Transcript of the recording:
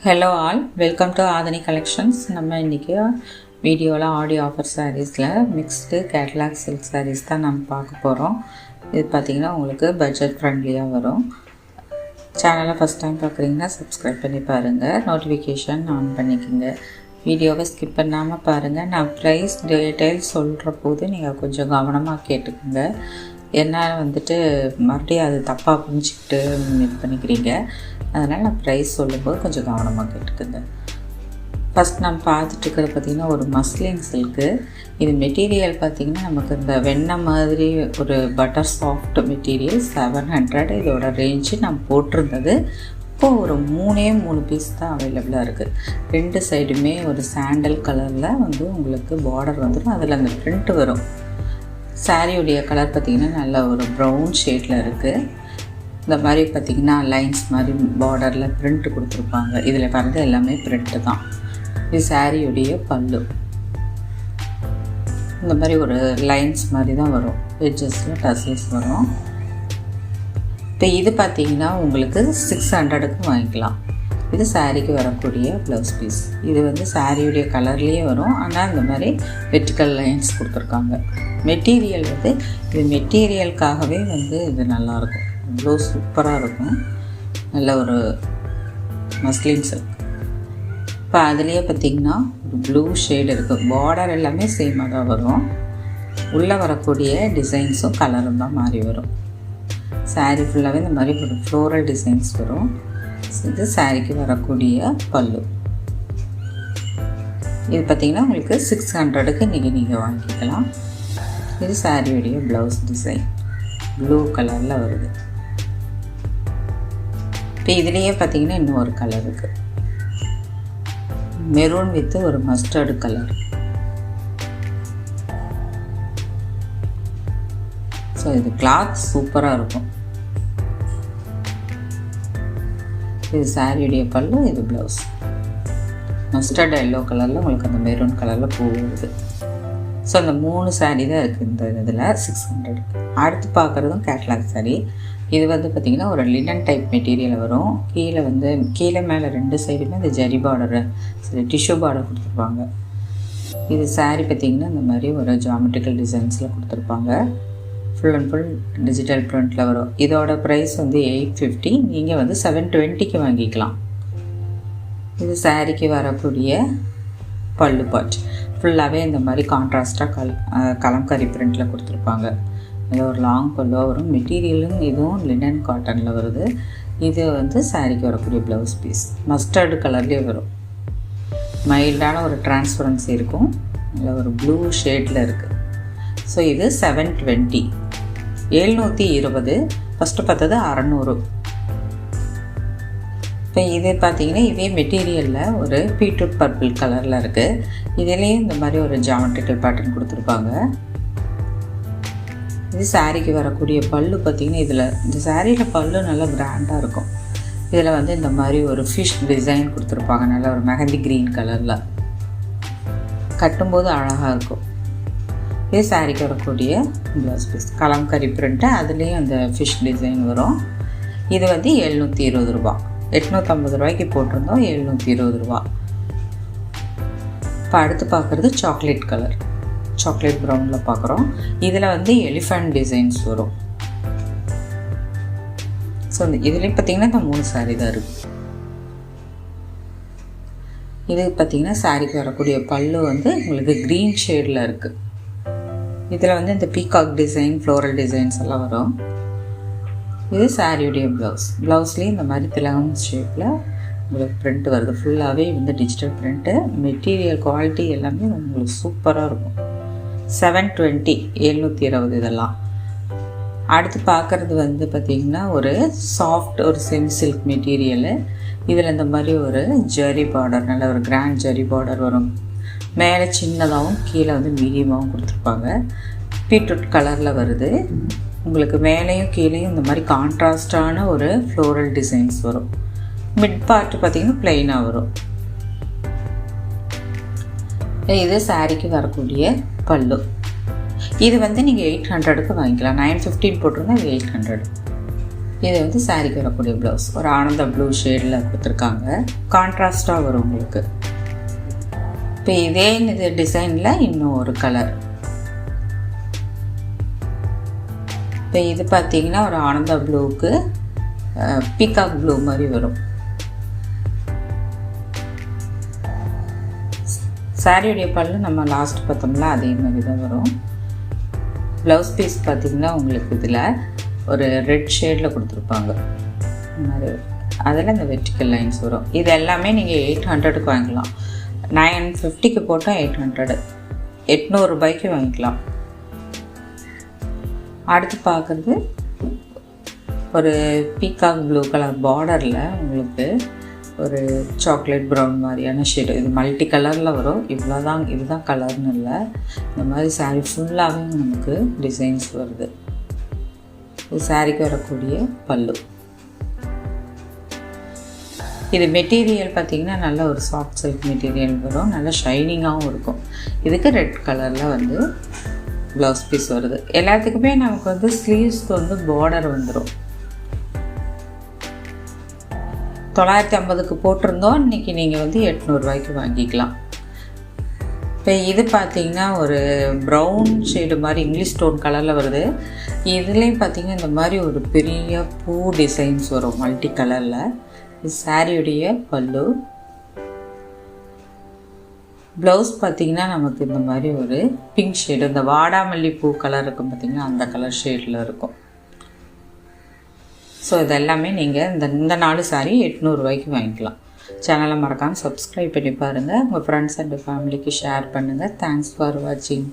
Hello all, welcome to Aadhani collections. நம்ம இன்றைக்கி வீடியோவில் ஆடி ஆஃபர் சாரீஸில் மிக்ஸ்டு கேட்லாக் சில்க் சாரீஸ் தான் நம்ம பார்க்க போகிறோம். இது பார்த்திங்கன்னா உங்களுக்கு பட்ஜெட் ஃப்ரெண்ட்லியாக வரும். சேனலை ஃபஸ்ட் டைம் பார்க்குறீங்கன்னா சப்ஸ்கிரைப் பண்ணி பாருங்கள், நோட்டிஃபிகேஷன் ஆன் பண்ணிக்கோங்க. வீடியோவை ஸ்கிப் பண்ணாமல் பாருங்கள். நான் ப்ரைஸ் டீட்டெயில்ஸ் சொல்கிற போது நீங்கள் கொஞ்சம் கவனமாக கேட்டுக்கோங்க. என்ன மறுபடியும் அது தப்பாக புரிஞ்சிக்கிட்டு இது பண்ணிக்கிறீங்க. அதனால் நான் ப்ரைஸ் சொல்லும்போது கொஞ்சம் கவனமாக கேட்டுக்குங்க. ஃபஸ்ட் நான் பார்த்துட்ருக்கிறது பார்த்திங்கன்னா ஒரு மஸ்லின் சில்க்கு. இது மெட்டீரியல் பார்த்திங்கன்னா நமக்கு இந்த வெண்ணெய் மாதிரி ஒரு பட்டர் சாஃப்ட் மெட்டீரியல் 700. இதோட ரேஞ்சு நான் போட்டிருந்தது. இப்போது ஒரு 3 பீஸ் தான் அவைலபிளாக இருக்குது. 2 சைடுமே ஒரு சாண்டல் கலரில் உங்களுக்கு பார்டர் வந்துடும். அதில் அந்த பிரிண்ட் வரும். சாரியுடைய கலர் பார்த்திங்கன்னா நல்ல ஒரு ப்ரௌன் ஷேடில் இருக்குது. இந்த மாதிரி பார்த்திங்கன்னா லைன்ஸ் மாதிரி பார்டரில் பிரிண்ட் கொடுத்துருப்பாங்க. இதில் வர்றது எல்லாமே பிரிண்ட்டு தான். இது சாரியுடைய பல்லு. இந்த மாதிரி ஒரு லைன்ஸ் மாதிரி தான் வரும். எட்ஜஸில் டசல்ஸ் வரும். இப்போ இது பார்த்திங்கன்னா உங்களுக்கு 600க்கு வாங்கிக்கலாம். இது சாரீக்கு வரக்கூடிய ப்ளவுஸ் பீஸ். இது சாரியுடைய கலர்லேயே வரும். ஆனால் இந்த மாதிரி வெர்டிக்கல் லைன்ஸ் கொடுத்துருக்காங்க. மெட்டீரியல் இது மெட்டீரியலுக்காகவே இது நல்லாயிருக்கும். அவ்வளோ சூப்பராக இருக்கும். நல்ல ஒரு மஸ்லின் சில்க். இப்போ அதுலேயே பார்த்திங்கன்னா ஒரு ப்ளூ ஷேடு இருக்குது. பார்டர் எல்லாமே சேமாக தான் வரும். உள்ளே வரக்கூடிய டிசைன்ஸும் கலரும் தான் மாறி வரும். சாரீ ஃபுல்லாகவே இந்த மாதிரி ஒரு ஃப்ளோரல் டிசைன்ஸ் வரும். இது சாரிக்கு வரக்கூடிய பல்லு. இது பார்த்திங்கன்னா உங்களுக்கு 600க்கு நீங்கள் வாங்கிக்கலாம். இது சாரியுடைய ப்ளவுஸ் டிசைன் ப்ளூ கலரில் வருது. இப்போ இதுலேயே பார்த்திங்கன்னா இன்னும் ஒரு கலர் இருக்குது. மெரூன் வித் ஒரு மஸ்டர்டு கலர். ஸோ இது கிளாத் சூப்பராக இருக்கும். இது சாரியுடைய பல்லு, இது ப்ளவுஸ். மஸ்டர்ட் எல்லோ கலரில் உங்களுக்கு அந்த மெரூன் கலரில் பூ வருது. ஸோ அந்த 3 சாரீ தான் இருக்குது இந்த இதில் 600. அடுத்து பார்க்குறதும் கேட்லாக் சாரீ. இது பார்த்திங்கன்னா ஒரு லினன் டைப் மெட்டீரியல் வரும். கீழே மேலே 2 சைடுமே இந்த ஜரி பார்டரு டிஷ்யூ பார்டர் கொடுத்துருப்பாங்க. இது சாரீ பார்த்திங்கன்னா இந்த மாதிரி ஒரு ஜாமெட்ரிக்கல் டிசைன்ஸில் கொடுத்துருப்பாங்க. ஃபுல் அண்ட் ஃபுல் டிஜிட்டல் பிரிண்டில் வரும். இதோட ப்ரைஸ் 850. நீங்கள் 720க்கு வாங்கிக்கலாம். இது சாரீக்கு வரக்கூடிய பல்லு பாட். ஃபுல்லாகவே இந்த மாதிரி கான்ட்ராஸ்டாக கலம்கரி பிரிண்டில் கொடுத்துருப்பாங்க. இது ஒரு லாங் பல்லுவாக வரும். மெட்டீரியலும் இதுவும் லினன் காட்டனில் வருது. இது சாரீக்கு வரக்கூடிய ப்ளவுஸ் பீஸ். மஸ்டர்டு கலர்லேயே வரும். மைல்டான ஒரு டிரான்ஸ்பரன்சி இருக்கும். இல்லை ஒரு ப்ளூ ஷேடில் இருக்குது. ஸோ இது 720. 720. ஃபஸ்ட்டு பார்த்தது 600. இப்போ இது பார்த்திங்கன்னா இதே மெட்டீரியலில் ஒரு பீட்ரூட் பர்பிள் கலரில் இருக்குது. இதுலேயும் இந்த மாதிரி ஒரு ஜாமெட்ரிக்கல் பேட்டர்ன் கொடுத்துருப்பாங்க. இது சாரீக்கு வரக்கூடிய பல்லு பார்த்திங்கன்னா இந்த சாரியில் பல்லு நல்லா கிராண்டாக இருக்கும். இதில் இந்த மாதிரி ஒரு ஃபிஷ் டிசைன் கொடுத்துருப்பாங்க. நல்லா ஒரு மெஹந்தி க்ரீன் கலரில் கட்டும்போது அழகாக இருக்கும். இது சாரீக்கு வரக்கூடிய ப்ளவுஸ் பீஸ். கலம்கரி பிரிண்ட்டு, அதுலேயும் அந்த ஃபிஷ் டிசைன் வரும். இது 720 ரூபா. 850 ரூபாய்க்கு போட்டிருந்தோம். 720 ரூபா. இப்போ அடுத்து பார்க்குறது சாக்லேட் கலர். சாக்லேட் ப்ரௌனில் பார்க்குறோம். இதில் எலிஃபண்ட் டிசைன்ஸ் வரும். ஸோ இதுலேயும் பார்த்திங்கன்னா இந்த 3 சாரீ தான் இருக்குது. இது பார்த்திங்கன்னா சாரீக்கு வரக்கூடிய பல்லு உங்களுக்கு க்ரீன் ஷேடில் இருக்குது. இதில் இந்த பீகாக் டிசைன் ஃப்ளோரல் டிசைன்ஸ் எல்லாம் வரும். இது சாரியுடைய ப்ளவுஸ்லேயும் இந்த மாதிரி திலகம் ஷேப்பில் உங்களுக்கு பிரிண்ட் வருது. ஃபுல்லாகவே டிஜிட்டல் பிரிண்ட்டு. மெட்டீரியல் குவாலிட்டி எல்லாமே உங்களுக்கு சூப்பராக இருக்கும். 720. 720 இதெல்லாம். அடுத்து பார்க்குறது பார்த்திங்கன்னா ஒரு சாஃப்ட் ஒரு செமி சில்க் மெட்டீரியலு. இதில் இந்த மாதிரி ஒரு ஜரி பார்டர், நல்ல ஒரு கிராண்ட் ஜரி பார்டர் வரும். மேலே சின்னதாகவும் கீழே மீடியமாகவும் கொடுத்துருப்பாங்க. பீட்ரூட் கலரில் வருது. உங்களுக்கு மேலேயும் கீழேயும் இந்த மாதிரி கான்ட்ராஸ்டான ஒரு ஃப்ளோரல் டிசைன்ஸ் வரும். மிட் பார்ட்டு பார்த்திங்கன்னா ப்ளைனாக வரும். இது சாரீக்கு வரக்கூடிய பல்லு. இது நீங்கள் 800க்கு வாங்கிக்கலாம். 915 போட்டிருந்தா இது 800. இது வந்து சாரிக்கு வரக்கூடிய ப்ளவுஸ். ஒரு ஆனந்த ப்ளூ ஷேடில் கொடுத்துருக்காங்க. கான்ட்ராஸ்டாக வரும் உங்களுக்கு. இப்போ இதே இது டிசைனில் இன்னும் ஒரு கலர். இப்போ இது பார்த்திங்கன்னா ஒரு ஆனந்த ப்ளூவுக்கு பீகாக் ப்ளூ மாதிரி வரும். சாரியுடைய பல்லு நம்ம லாஸ்ட் பார்த்தோம்னா அதே மாதிரி தான் வரும். ப்ளவுஸ் பீஸ் பார்த்திங்கன்னா உங்களுக்கு இதில் ஒரு ரெட் ஷேடில் கொடுத்துருப்பாங்க. அதில் இந்த வெர்டிக்கல் லைன்ஸ் வரும். இது எல்லாமே நீங்கள் 800க்கு வாங்கிக்கலாம். 950க்கு போட்டால் 800, 800 ரூபாய்க்கு வாங்கிக்கலாம். அடுத்து பார்க்குறது ஒரு பீகாக் ப்ளூ கலர் பார்டரில் உங்களுக்கு ஒரு சாக்லேட் ப்ரௌன் மாதிரியான ஷேடு. இது மல்டி கலரில் வரும். இவ்வளோதான், இதுதான் கலர்னு இல்லை. இந்த மாதிரி சாரீ ஃபுல்லாகவே நமக்கு டிசைன்ஸ் வருது. இது சாரிக்கு வரக்கூடிய பல்லு. இது மெட்டீரியல் பார்த்திங்கன்னா நல்ல ஒரு சாஃப்ட் சில்க் மெட்டீரியல் வரும். நல்லா ஷைனிங்காகவும் இருக்கும். இதுக்கு ரெட் கலரில் வந்து ப்ளவுஸ் பீஸ் வருது. எல்லாத்துக்குமே நமக்கு வந்து ஸ்லீவ்ஸ்க்கு வந்து பார்டர் வந்துடும். 950க்கு போட்டிருந்தோம். இன்றைக்கி நீங்கள் வந்து 800 ரூபாய்க்கு வாங்கிக்கலாம். இப்போ இது பார்த்திங்கன்னா ஒரு ப்ரௌன் ஷேடு மாதிரி இங்கிலீஷ் ஸ்டோன் கலரில் வருது. இதுலேயும் பார்த்திங்கன்னா இந்த மாதிரி ஒரு பெரிய பூ டிசைன்ஸ் வரும் மல்டி கலரில். இது சாரியுடைய பல்லு. ப்ளவுஸ் பார்த்திங்கன்னா நமக்கு இந்த மாதிரி ஒரு பிங்க் ஷேடு, இந்த வாடாமல்லி பூ கலர் இருக்கும் பார்த்திங்கன்னா அந்த கலர் ஷேடில் இருக்கும். ஸோ இதெல்லாமே நீங்கள் இந்த 4 சாரி 800 ரூபாய்க்கு வாங்கிக்கலாம். சேனலை மறக்காமல் சப்ஸ்கிரைப் பண்ணி பாருங்கள். உங்கள் ஃப்ரெண்ட்ஸ் அண்ட் ஃபேமிலிக்கு ஷேர் பண்ணுங்கள். தேங்க்ஸ் ஃபார் வாட்சிங்.